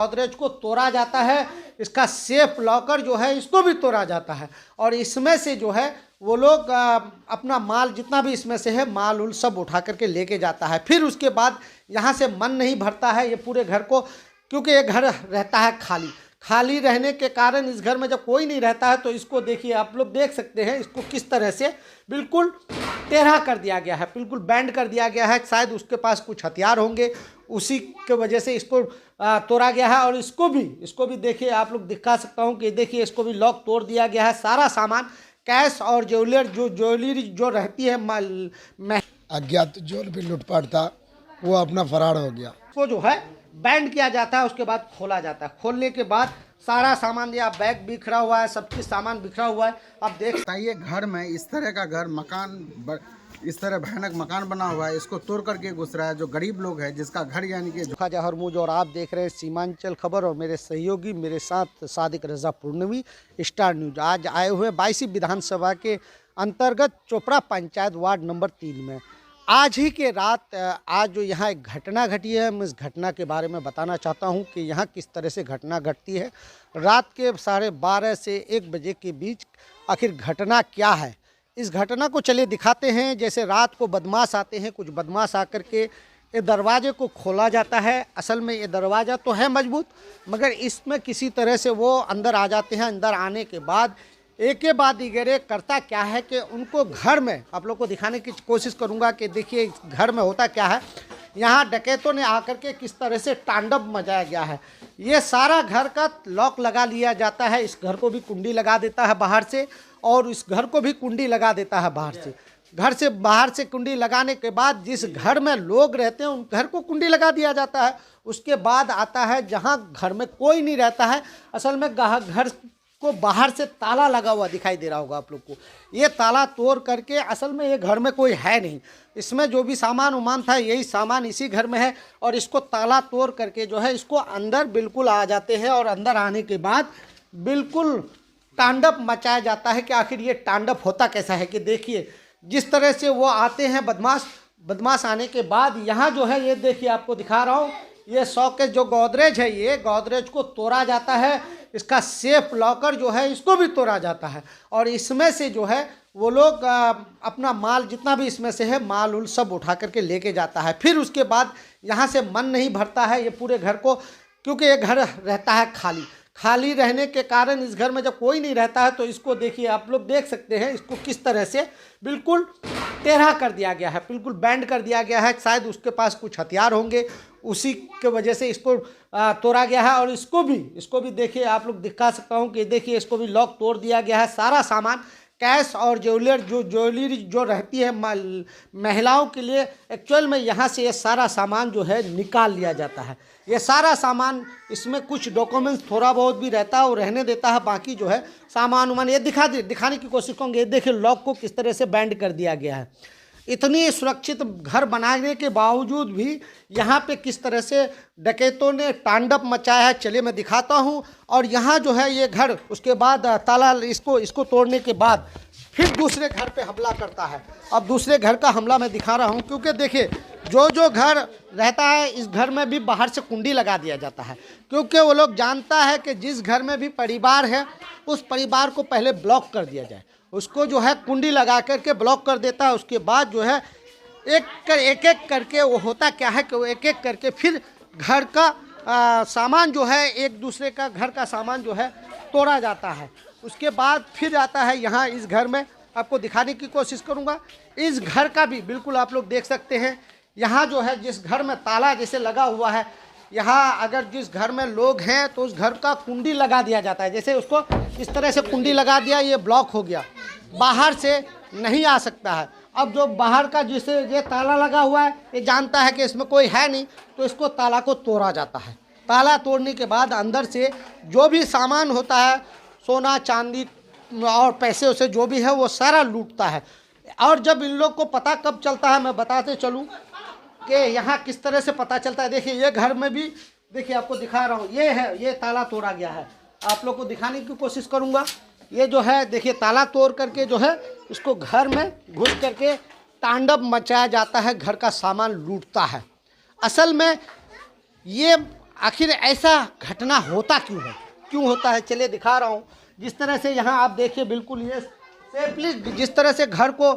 गोदरेज को तोड़ा जाता है, इसका सेफ लॉकर जो है इसको भी तोड़ा जाता है और इसमें से जो है वो लोग अपना माल जितना भी इसमें से है माल उल सब उठा करके लेके जाता है। फिर उसके बाद यहाँ से मन नहीं भरता है ये पूरे घर को, क्योंकि ये घर रहता है खाली रहने के कारण इस घर में जब कोई नहीं रहता है तो इसको देखिए, आप लोग देख सकते हैं इसको किस तरह से बिल्कुल टेढ़ा कर दिया गया है, बिल्कुल बैंड कर दिया गया है। शायद उसके पास कुछ हथियार होंगे, उसी के वजह से इसको तोड़ा गया है। और इसको भी देखिए, आप लोग दिखा सकता हूँ कि देखिए इसको भी लॉक तोड़ दिया गया है। सारा सामान कैश और ज्वेलरी जो रहती है अज्ञात जो भी लूटपाट था वो अपना फरार हो गया। वो जो है बैंड किया जाता है, उसके बाद खोला जाता है। खोलने के बाद सारा सामान दिया, बैग बिखरा हुआ है, सब चीज सामान बिखरा हुआ है। अब देख बताइए, घर में इस तरह का घर इस तरह भयानक मकान बना हुआ है, इसको तोड़ करके घुस रहा है जो गरीब लोग है, जिसका घर यानी कि ख्वाजा हरमूज। और आप देख रहे हैं सीमांचल खबर और मेरे सहयोगी मेरे साथ सादिक रजा पूर्णवी, स्टार न्यूज। आज आए हुए 22 विधानसभा के अंतर्गत चोपड़ा पंचायत वार्ड नंबर 3 में आज ही के रात आज जो यहाँ एक घटना घटी है, मैं इस घटना के बारे में बताना चाहता हूँ कि यहाँ किस तरह से घटना घटती है। रात के 12:30 से 1 बजे के बीच आखिर घटना क्या है, इस घटना को चलिए दिखाते हैं। जैसे रात को बदमाश आते हैं, कुछ बदमाश आकर के ये दरवाजे को खोला जाता है। असल में ये दरवाज़ा तो है मजबूत, मगर इसमें किसी तरह से वो अंदर आ जाते हैं। अंदर आने के बाद एक के बाद इगरे करता क्या है कि उनको घर में, आप लोग को दिखाने की कोशिश करूंगा कि देखिए घर में होता क्या है। यहाँ डकैतों ने आकर के किस तरह से तांडव मचाया गया है। ये सारा घर का लॉक लगा लिया जाता है, इस घर को भी कुंडी लगा देता है बाहर से, और इस घर को भी कुंडी लगा देता है बाहर से। घर से बाहर से कुंडी लगाने के बाद जिस घर में लोग रहते हैं उन घर को कुंडी लगा दिया जाता है। उसके बाद आता है जहाँ घर में कोई नहीं रहता है। असल में घर को बाहर से ताला लगा हुआ दिखाई दे रहा होगा आप लोग को। ये ताला तोड़ करके, असल में ये घर में कोई है नहीं, इसमें जो भी सामान उमान था यही सामान इसी घर में है, और इसको ताला तोड़ करके जो है इसको अंदर बिल्कुल आ जाते हैं। और अंदर आने के बाद बिल्कुल तांडव मचाया जाता है कि आखिर ये तांडव होता कैसा है। कि देखिए जिस तरह से वो आते हैं बदमाश आने के बाद यहाँ जो है ये देखिए, आपको दिखा रहा हूँ, ये शौकेस जो गोदरेज है, ये गोदरेज को तोड़ा जाता है, इसका सेफ लॉकर जो है इसको भी तोड़ा जाता है। और इसमें से जो है वो लोग अपना माल जितना भी इसमें से है माल उल सब उठा करके लेके जाता है। फिर उसके बाद यहाँ से मन नहीं भरता है ये पूरे घर को, क्योंकि ये घर रहता है खाली रहने के कारण इस घर में जब कोई नहीं रहता है तो इसको देखिए, आप लोग देख सकते हैं इसको किस तरह से बिल्कुल टेढ़ा कर दिया गया है, बिल्कुल बैंड कर दिया गया है। शायद उसके पास कुछ हथियार होंगे, उसी के वजह से इसको तोड़ा गया है। और इसको भी देखिए, आप लोग दिखा सकता हूँ कि देखिए इसको भी लॉक तोड़ दिया गया है। सारा सामान कैश और ज्वेलरी जो रहती है महिलाओं के लिए, एक्चुअल में यहाँ से ये सारा सामान जो है निकाल लिया जाता है। ये सारा सामान, इसमें कुछ डॉक्यूमेंट्स थोड़ा बहुत भी रहता है वो रहने देता है, बाकी जो है सामान उमान ये दिखाने की कोशिश करूँगी। ये देखिए लॉक को किस तरह से बैंड कर दिया गया है। इतनी सुरक्षित घर बनाने के बावजूद भी यहाँ पे किस तरह से डकैतों ने तांडव मचाया है, चलिए मैं दिखाता हूँ। और यहाँ जो है ये घर, उसके बाद ताला इसको तोड़ने के बाद फिर दूसरे घर पे हमला करता है। अब दूसरे घर का हमला मैं दिखा रहा हूँ, क्योंकि देखिए जो घर रहता है इस घर में भी बाहर से कुंडी लगा दिया जाता है, क्योंकि वो लोग जानता है कि जिस घर में भी परिवार है उस परिवार को पहले ब्लॉक कर दिया जाए, उसको जो है कुंडी लगा करके ब्लॉक कर देता है। उसके बाद जो है एक एक करके वो होता क्या है कि वो एक एक करके फिर घर का सामान जो है, एक दूसरे का घर का सामान जो है तोड़ा जाता है। उसके बाद फिर आता है यहाँ इस घर में, आपको दिखाने की कोशिश करूँगा। इस घर का भी बिल्कुल आप लोग देख सकते हैं। यहाँ जो है जिस घर में ताला जैसे लगा हुआ है, यहाँ अगर जिस घर में लोग हैं तो उस घर का कुंडी लगा दिया जाता है। जैसे उसको इस तरह से कुंडी लगा दिया, ये ब्लॉक हो गया, बाहर से नहीं आ सकता है। अब जो बाहर का जिसे ये ताला लगा हुआ है, ये जानता है कि इसमें कोई है नहीं, तो इसको ताला को तोड़ा जाता है। ताला तोड़ने के बाद अंदर से जो भी सामान होता है, सोना चांदी और पैसे उसे जो भी है वो सारा लूटता है। और जब इन लोग को पता कब चलता है, मैं बताते चलूँ कि यहाँ किस तरह से पता चलता है। देखिए ये घर में भी देखिए, आपको दिखा रहा हूँ, ये है, ये ताला तोड़ा गया है। आप लोग को दिखाने की कोशिश करूँगा। ये जो है देखिए ताला तोड़ करके जो है इसको घर में घुस करके तांडव मचाया जाता है, घर का सामान लूटता है। असल में ये आखिर ऐसा घटना होता क्यों है, क्यों होता है, चलिए दिखा रहा हूँ। जिस तरह से यहाँ आप देखिए बिल्कुल ये सेफली जिस तरह से घर को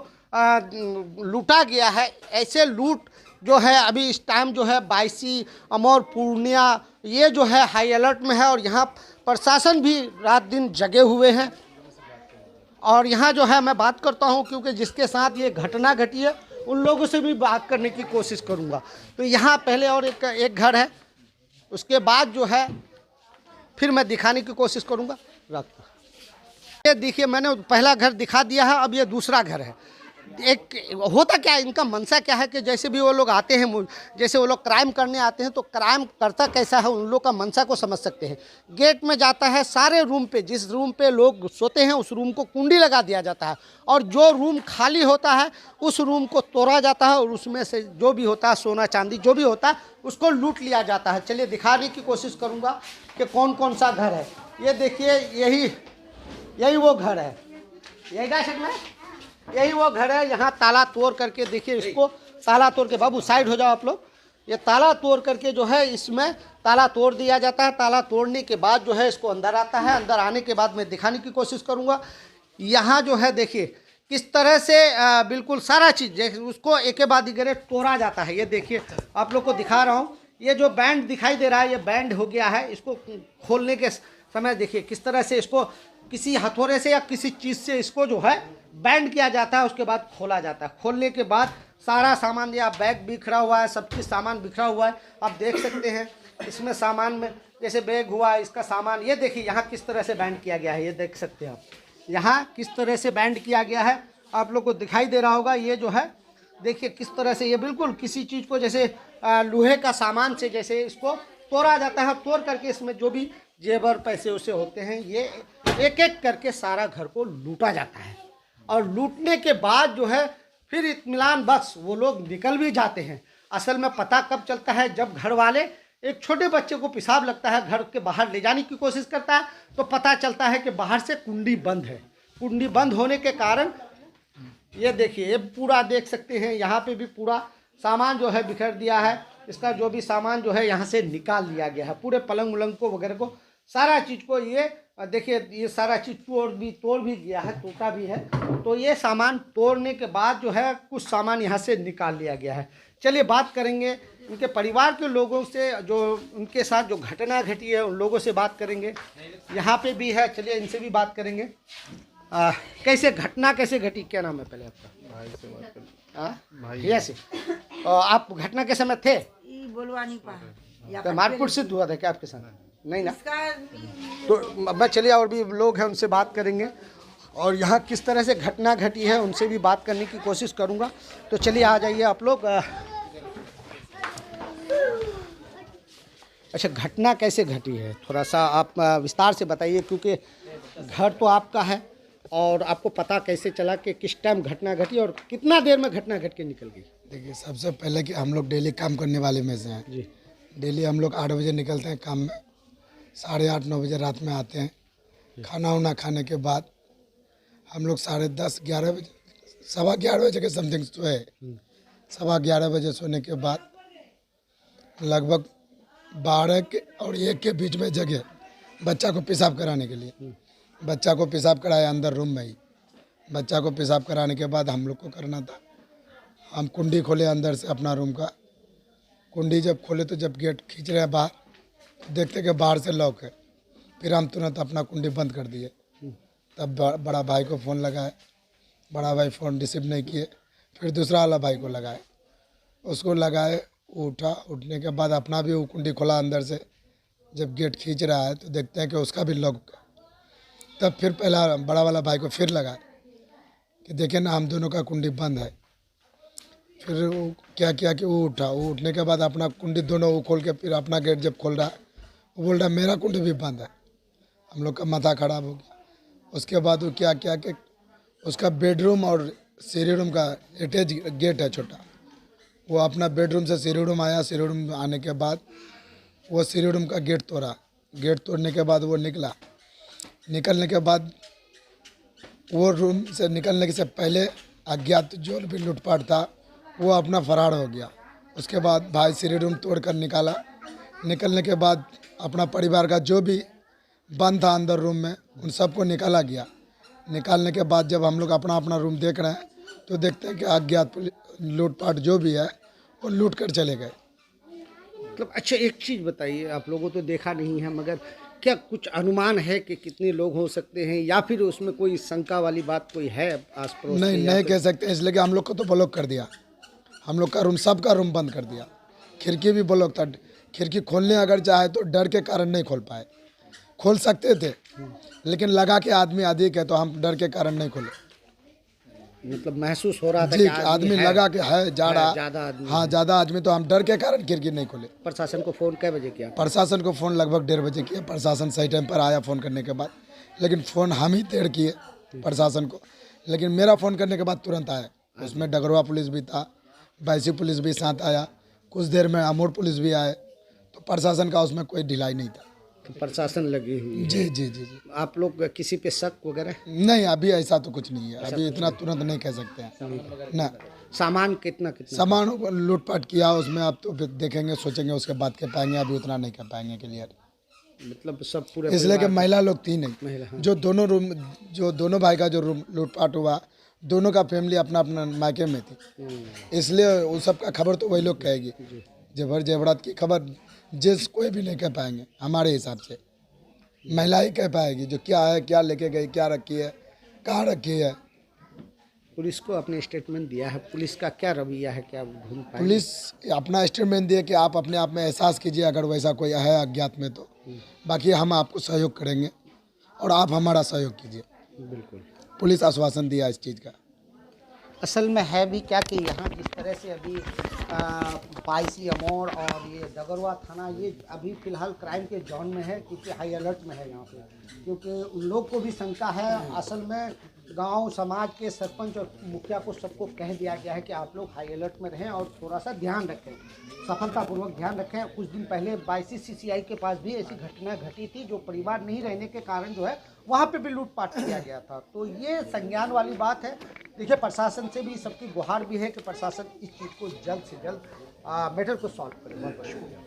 लूटा गया है, ऐसे लूट जो है अभी इस टाइम जो है बायसी, अमौर, पूर्णिया ये जो है हाई अलर्ट में है और यहाँ प्रशासन भी रात दिन जगे हुए हैं। और यहाँ जो है मैं बात करता हूँ क्योंकि जिसके साथ ये घटना घटी है उन लोगों से भी बात करने की कोशिश करूँगा। तो यहाँ पहले और एक घर है, उसके बाद जो है फिर मैं दिखाने की कोशिश करूँगा। रखता ये देखिए मैंने पहला घर दिखा दिया है, अब ये दूसरा घर है। एक होता क्या है, इनका मंशा क्या है कि जैसे भी वो लोग आते हैं, जैसे वो लोग क्राइम करने आते हैं तो क्राइम करता कैसा है उन लोग का मंशा को समझ सकते हैं। गेट में जाता है, सारे रूम पे जिस रूम पे लोग सोते हैं उस रूम को कुंडी लगा दिया जाता है और जो रूम खाली होता है उस रूम को तोड़ा जाता है और उसमें से जो भी होता है सोना चांदी जो भी होता है उसको लूट लिया जाता है। चलिए दिखाने की कोशिश करूँगा कि कौन कौन सा घर है। ये देखिए यही वो घर है, यही गा सकना है, यही वो घर है। यहाँ ताला तोड़ करके देखिए, इसको ताला तोड़ के, बाबू साइड हो जाओ आप लोग, ये ताला तोड़ करके जो है इसमें ताला तोड़ दिया जाता है। ताला तोड़ने के बाद जो है इसको अंदर आता है, अंदर आने के बाद मैं दिखाने की कोशिश करूँगा। यहाँ जो है देखिए किस तरह से बिल्कुल सारा चीज़ उसको एक के बाद एक तोड़ा जाता है। ये देखिए आप लोग को दिखा रहा हूँ, ये जो बैंड दिखाई दे रहा है ये बैंड हो गया है। इसको खोलने के समय देखिए किस तरह से इसको किसी हथौड़े से या किसी चीज़ से इसको जो है बैंड किया जाता है, उसके बाद खोला जाता है। खोलने के बाद सारा सामान, या बैग बिखरा हुआ है, सब चीज़ सामान बिखरा हुआ है, आप देख सकते हैं। इसमें सामान में जैसे बैग हुआ, इसका सामान, ये देखिए यहाँ किस तरह से बैंड किया गया है, ये देख सकते हैं आप, यहाँ किस तरह से बैंड किया गया है, आप लोग को दिखाई दे रहा होगा। ये जो है देखिए किस तरह से ये बिल्कुल किसी चीज़ को जैसे लोहे का सामान से जैसे इसको तोड़ा जाता है, तोड़ करके इसमें जो भी जेवर पैसे उसे होते हैं ये एक एक करके सारा घर को लूटा जाता है। और लूटने के बाद जो है फिर इत्मीनान बख्श वो लोग निकल भी जाते हैं। असल में पता कब चलता है, जब घर वाले एक छोटे बच्चे को पेशाब लगता है, घर के बाहर ले जाने की कोशिश करता है तो पता चलता है कि बाहर से कुंडी बंद है। कुंडी बंद होने के कारण ये देखिए, ये पूरा देख सकते हैं, यहाँ पे भी पूरा सामान जो है बिखर दिया है। इसका जो भी सामान जो है यहाँ से निकाल लिया गया है, पूरे पलंग उलंग को वगैरह को, सारा चीज़ को ये देखिए, ये सारा चीज़ तोड़ भी गया है, टूटा भी है। तो ये सामान तोड़ने के बाद जो है कुछ सामान यहाँ से निकाल लिया गया है। चलिए बात करेंगे उनके परिवार के लोगों से, जो उनके साथ जो घटना घटी है उन लोगों से बात करेंगे। यहाँ पे भी है, चलिए इनसे भी बात करेंगे। कैसे घटना कैसे घटी, क्या नाम है पहले आपका? भाई से बात कर। भैया से। आप घटना के समय थे? बोलवा नहीं पा, तो मारपीट सिद्ध हुआ था क्या आपके साथ? नहीं ना। तो मैं चलिए और भी लोग हैं उनसे बात करेंगे और यहाँ किस तरह से घटना घटी है उनसे भी बात करने की कोशिश करूँगा। तो चलिए आ जाइए आप लोग। अच्छा, घटना कैसे घटी है थोड़ा सा आप विस्तार से बताइए, क्योंकि घर तो आपका है और आपको पता कैसे चला कि किस टाइम घटना घटी और कितना देर में घटना घट के निकल गई? देखिए, सबसे पहले कि हम लोग डेली काम करने वाले में से हैं जी। डेली हम लोग 8 बजे निकलते हैं काम में, 8:30-9 बजे रात में आते हैं। खाना वाना खाने के बाद हम लोग 10:30-11 बजे, 11:15 बजे के समथिंग सोए। 11:15 बजे सोने के बाद लगभग 12 के और 1 के बीच में जगे बच्चा को पेशाब कराने के लिए। बच्चा को पेशाब कराया अंदर रूम में ही। बच्चा को पेशाब कराने के बाद हम लोग को करना था, हम कुंडी खोले अंदर से अपना रूम का। कुंडी जब खोले तो जब गेट खींच रहे हैं बाहर, देखते कि बाहर से लॉक है। फिर हम तुरंत अपना कुंडी बंद कर दिए। तब बड़ा भाई को फ़ोन लगाए, बड़ा भाई फ़ोन रिसीव नहीं किए। फिर दूसरा वाला भाई को लगाए, उसको लगाए, उठा। उठने के बाद अपना भी वो कुंडी खोला अंदर से। जब गेट खींच रहा है तो देखते हैं कि उसका भी लॉक है। तब फिर पहला बड़ा वाला भाई को फिर लगाए कि देखें ना, हम दोनों का कुंडी बंद है। फिर वो क्या किया कि वो उठा। वो उठने के बाद अपना कुंडी दोनों वो खोल के फिर अपना गेट जब खोल रहा है, वो बोल रहा है मेरा कुंडी भी बंद है। हम लोग का माथा खराब हो गया। उसके बाद वो क्या किया कि उसका बेडरूम और सीढ़ी रूम का अटैच गेट है छोटा, वो अपना बेडरूम से सीढ़ी रूम आया। सीढ़ी रूम आने के बाद वो सीढ़ी रूम का गेट तोड़ा। गेट तोड़ने के बाद वो निकला। निकलने के बाद वो रूम से निकलने से पहले अज्ञात जो भी लूटपाट था वो अपना फरार हो गया। उसके बाद भाई सीढ़ी रूम तोड़ कर निकाला। निकलने के बाद अपना परिवार का जो भी बंद था अंदर रूम में उन सबको निकाला गया। निकालने के बाद जब हम लोग अपना अपना रूम देख रहे हैं तो देखते हैं कि अज्ञात लूटपाट जो भी है वो लूट कर चले गए। मतलब अच्छा एक चीज़ बताइए, आप लोगों तो देखा नहीं है मगर क्या कुछ अनुमान है कि कितने लोग हो सकते हैं या फिर उसमें कोई शंका वाली बात कोई है आस पड़ोस में? नहीं या नहीं फिर- कह सकते, इसलिए कि हम लोग को तो ब्लॉक कर दिया। हम लोग का रूम सबका रूम बंद कर दिया। खिड़की भी ब्लॉक था। खिड़की खोलने अगर चाहे तो डर के कारण नहीं खोल पाए। खोल सकते थे लेकिन लगा के आदमी अधिक है तो हम डर के कारण नहीं खोले। मतलब महसूस हो रहा था जी कि आदमी है, लगा के है ज्यादा ज़्यादा। आदमी हाँ ज़्यादा आदमी तो हम डर के कारण खिड़की नहीं खोले। प्रशासन को फोन कै बजे किया? प्रशासन को फ़ोन लगभग 1:30 बजे किया। प्रशासन सही टाइम पर आया फ़ोन करने के बाद, लेकिन फ़ोन हम ही देर किए प्रशासन को। लेकिन मेरा फ़ोन करने के बाद तुरंत आया। उसमें डगरवा पुलिस भी था, बायसी पुलिस भी साथ आया, कुछ देर में अमोर पुलिस भी आए। तो प्रशासन का उसमें कोई ढिलाई नहीं था। तो प्रशासन लगी हुई है। जी जी जी जी आप लोग किसी पे शक वगैरह? नहीं, अभी ऐसा तो कुछ नहीं है। अभी इतना तुरंत नहीं कह सकते हैं ना। सामान कितना कितना? सामान लूटपाट किया उसमें, आप तो फिर देखेंगे सोचेंगे उसके बाद कह पाएंगे। अभी उतना नहीं कह पाएंगे क्लियर, मतलब सब पूरे इसलिए कि परिवार- महिला लोग थी नहीं। महिला, हाँ। जो दोनों भाई का जो रूम लूटपाट हुआ, दोनों का फैमिली अपना अपना मायके में थी, इसलिए उन सब का खबर तो वही लोग कहेगी। जबर जेवरात की खबर जिस कोई भी नहीं कह पाएंगे। हमारे हिसाब से महिला ही कह पाएगी जो क्या है, क्या लेके गई, क्या रखी है, कहाँ रखी है। पुलिस को अपने स्टेटमेंट दिया है, पुलिस का क्या रवैया है, क्या ढूंढ पाएंगे? पुलिस अपना स्टेटमेंट दिए कि आप अपने आप में एहसास कीजिए अगर वैसा कोई है अज्ञात में तो, बाकी हम आपको सहयोग करेंगे और आप हमारा सहयोग कीजिए। बिल्कुल। पुलिस आश्वासन दिया इस चीज़ का। असल में है भी क्या कि यहाँ जिस तरह से अभी बाईसी अमोर और ये डगरवा थाना ये अभी फिलहाल क्राइम के जोन में है, क्योंकि हाई अलर्ट में है यहाँ पे, क्योंकि उन लोग को भी शंका है। असल में गांव समाज के सरपंच और मुखिया को सबको कह दिया गया है कि आप लोग हाई अलर्ट में रहें और थोड़ा सा ध्यान रखें, सफलतापूर्वक ध्यान रखें। कुछ दिन पहले बाईसी CCI के पास भी ऐसी घटना घटी थी, जो परिवार नहीं रहने के कारण जो है वहाँ पे भी लूटपाट किया गया था। तो ये संज्ञान वाली बात है। देखिए, प्रशासन से भी सबकी गुहार भी है कि प्रशासन इस चीज़ को जल्द से जल्द मैटर को सॉल्व करे। बहुत बहुत शुक्रिया।